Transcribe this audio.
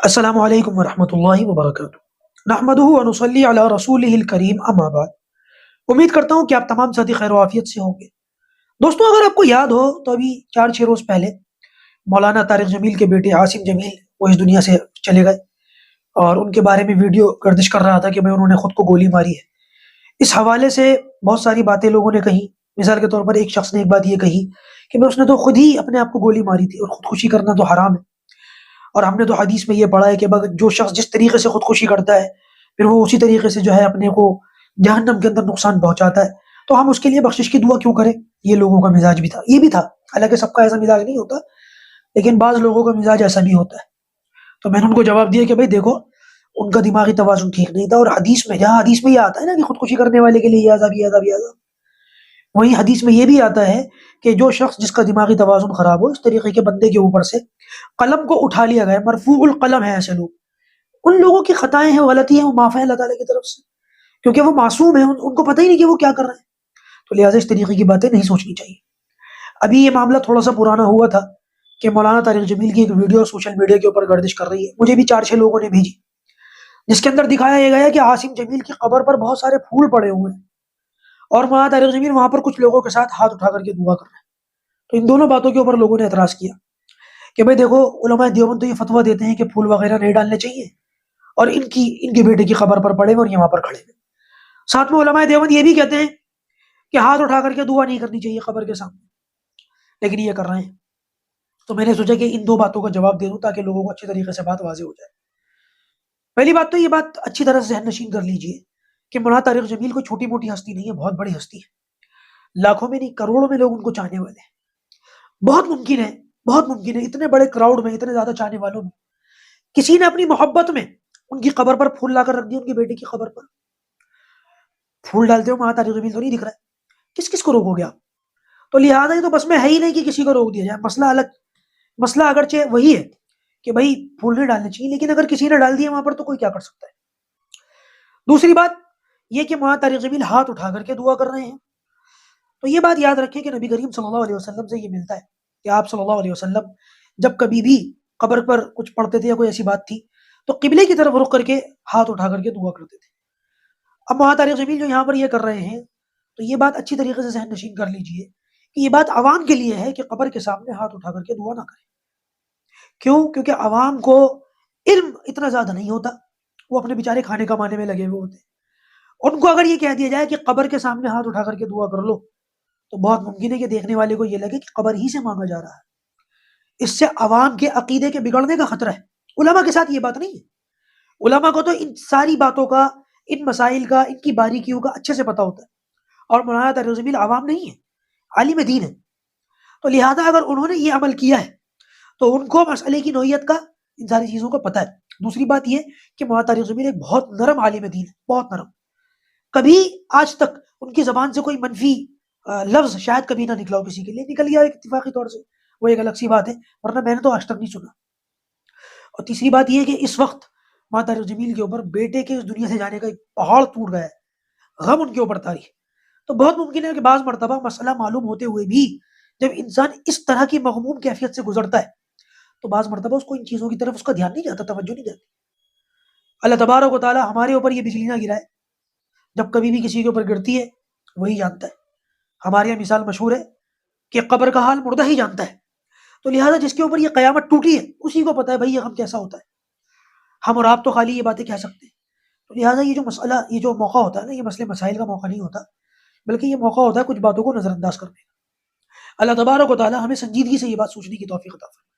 السلام علیکم ورحمۃ اللہ وبرکاتہ، نحمدہ ونصلی علی رسولہ الکریم، اما بعد۔ امید کرتا ہوں کہ آپ تمام ساتھی خیر و عافیت سے ہوں گے۔ دوستوں، اگر آپ کو یاد ہو تو ابھی 4-6 روز پہلے مولانا طارق جمیل کے بیٹے عاصم جمیل وہ اس دنیا سے چلے گئے، اور ان کے بارے میں ویڈیو گردش کر رہا تھا کہ انہوں نے خود کو گولی ماری ہے۔ اس حوالے سے بہت ساری باتیں لوگوں نے کہی۔ مثال کے طور پر ایک شخص نے ایک بات یہ کہی کہ اس نے تو خود ہی اپنے آپ کو گولی ماری تھی، اور خودکشی کرنا تو حرام ہے، اور ہم نے تو حدیث میں یہ پڑھا ہے کہ جو شخص جس طریقے سے خودکشی کرتا ہے پھر وہ اسی طریقے سے جو ہے اپنے کو جہنم کے اندر نقصان پہنچاتا ہے، تو ہم اس کے لیے بخشش کی دعا کیوں کریں؟ یہ لوگوں کا مزاج بھی تھا، یہ بھی تھا، حالانکہ سب کا ایسا مزاج نہیں ہوتا، لیکن بعض لوگوں کا مزاج ایسا بھی ہوتا ہے۔ تو میں نے ان کو جواب دیا کہ بھائی دیکھو، ان کا دماغی توازن ٹھیک نہیں تھا، اور حدیث میں جہاں حدیث میں یہ آتا ہے نا کہ خودکشی کرنے والے کے لیے یہ عذاب یہ عذاب یہ عذاب، وہیں حدیث میں یہ بھی آتا ہے کہ جو شخص جس کا دماغی توازن خراب ہو، اس طریقے کے بندے کے اوپر سے قلم کو اٹھا لیا گیا، مرفوع القلم ہے ایسے لوگ، ان لوگوں کی خطائیں ہیں، غلطی ہیں، وہ معاف ہے اللہ تعالیٰ کی طرف سے، کیونکہ وہ معصوم ہیں، ان کو پتہ ہی نہیں کہ وہ کیا کر رہے ہیں، تو لہٰذا اس طریقے کی باتیں نہیں سوچنی چاہیے۔ ابھی یہ معاملہ تھوڑا سا پرانا ہوا تھا کہ مولانا طارق جمیل کی ایک ویڈیو سوشل میڈیا کے اوپر گردش کر رہی ہے، مجھے بھی 4-6 لوگوں نے بھیجی، جس کے اندر دکھایا یہ گیا کہ عاصم جمیل کی قبر پر بہت سارے پھول پڑے ہوئے ہیں، اور مولانا طارق جمیل وہاں پر کچھ لوگوں کے ساتھ ہاتھ اٹھا کر کے دعا کر رہے ہیں۔ تو ان دونوں باتوں کے اوپر لوگوں نے اعتراض کیا کہ بھائی دیکھو، علماء دیوبند تو یہ فتویٰ دیتے ہیں کہ پھول وغیرہ نہیں ڈالنے چاہیے، اور ان کے بیٹے کی قبر پر پڑے ہوئے اور یہاں پر کھڑے ہوئے، ساتھ میں علماء دیوبند یہ بھی کہتے ہیں کہ ہاتھ اٹھا کر کے دعا نہیں کرنی چاہیے قبر کے سامنے، لیکن یہ کر رہے ہیں۔ تو میں نے سوچا کہ ان دو باتوں کا جواب دے دوں تاکہ لوگوں کو اچھی طریقے سے بات واضح ہو جائے۔ پہلی بات تو یہ بات اچھی طرح سے ذہن نشین کر لیجئے کہ مولانا طارق جمیل کوئی چھوٹی موٹی ہستی نہیں ہے، بہت بڑی ہستی ہے، لاکھوں میں نہیں کروڑوں میں لوگ ان کو چاہنے والے ہیں۔ بہت ممکن ہے اتنے بڑے کراؤڈ میں، اتنے زیادہ چاہنے والوں میں کسی نے اپنی محبت میں ان کی قبر پر پھول لا کر رکھ دیا، ان کے بیٹے کی قبر پر پھول ڈالتے ہو، مولانا طارق جمیل تو نہیں دکھ رہا ہے، کس کس کو روکو گے آپ؟ تو لہٰذا یہ تو بس میں ہے ہی نہیں کہ کسی کو روک دیا جائے، مسئلہ الگ، مسئلہ اگرچہ وہی ہے کہ بھائی پھول نہیں ڈالنے چاہیے، لیکن اگر کسی نے ڈال دیا وہاں پر تو کوئی کیا کر سکتا ہے؟ دوسری بات یہ کہ مولانا طارق جمیل ہاتھ اٹھا کر کے دعا کر رہے ہیں، تو یہ بات یاد رکھیں کہ نبی کریم صلی اللہ علیہ وسلم سے یہ ملتا ہے کہ آپ صلی اللہ علیہ وسلم جب کبھی بھی قبر پر کچھ پڑھتے تھے یا کوئی ایسی بات تھی تو قبلے کی طرف رخ کر کے ہاتھ اٹھا کر کے دعا کرتے تھے۔ اب مولانا طارق جمیل جو یہاں پر یہ کر رہے ہیں، تو یہ بات اچھی طریقے سے ذہن نشین کر لیجئے کہ یہ بات عوام کے لیے ہے کہ قبر کے سامنے ہاتھ اٹھا کر کے دعا نہ کریں۔ کیوں؟ کیونکہ عوام کو علم اتنا زیادہ نہیں ہوتا، وہ اپنے بیچارے کھانے کمانے میں لگے ہوئے ہوتے ہیں، ان کو اگر یہ کہہ دیا جائے کہ قبر کے سامنے ہاتھ اٹھا کر کے دعا کر لو تو بہت ممکن ہے کہ دیکھنے والے کو یہ لگے کہ قبر ہی سے مانگا جا رہا ہے، اس سے عوام کے عقیدے کے بگڑنے کا خطرہ ہے۔ علماء کے ساتھ یہ بات نہیں ہے، علماء کو تو ان ساری باتوں کا، ان مسائل کا، ان کی باریکیوں کا اچھے سے پتہ ہوتا ہے، اور مولانا طارق جمیل عوام نہیں ہے، عالم دین ہے، تو لہٰذا اگر انہوں نے یہ عمل کیا ہے تو ان کو مسئلے کی نوعیت کا، ان ساری چیزوں کا پتہ ہے۔ دوسری بات یہ کہ مولانا طارق جمیل ایک بہت نرم عالم دین ہے، بہت نرم، کبھی آج تک ان کی زبان سے کوئی منفی لفظ شاید کبھی نہ نکلا ہو، کسی کے لیے نکل گیا ایک اتفاقی طور سے، وہ ایک الگ سی بات ہے، ورنہ میں نے تو آج تک نہیں سنا۔ اور تیسری بات یہ ہے کہ اس وقت مولانا طارق جمیل کے اوپر بیٹے کے اس دنیا سے جانے کا ایک پہاڑ ٹوٹ گیا ہے، غم ان کے اوپر طاری ہے، تو بہت ممکن ہے کہ بعض مرتبہ مسئلہ معلوم ہوتے ہوئے بھی جب انسان اس طرح کی مغموم کیفیت سے گزرتا ہے تو بعض مرتبہ اس کو ان چیزوں کی طرف اس کا دھیان نہیں جاتا، توجہ نہیں جاتی۔ اللہ تبارک و تعالی ہمارے اوپر یہ بجلی نہ گرائے، جب کبھی بھی کسی کے اوپر گرتی ہے وہی جانتا ہے۔ ہمارے یہاں مثال مشہور ہے کہ قبر کا حال مردہ ہی جانتا ہے، تو لہٰذا جس کے اوپر یہ قیامت ٹوٹی ہے اسی کو پتہ ہے بھائی یہ غم کیسا ہوتا ہے، ہم اور آپ تو خالی یہ باتیں کہہ سکتے ہیں۔ تو لہٰذا یہ جو مسئلہ، یہ جو موقع ہوتا ہے نا، یہ مسئلے مسائل کا موقع نہیں ہوتا، بلکہ یہ موقع ہوتا ہے کچھ باتوں کو نظر انداز کرنے کا۔ اللہ تبارک و تعالی ہمیں سنجیدگی سے یہ بات سوچنے کی توفیق عطا فرمائے۔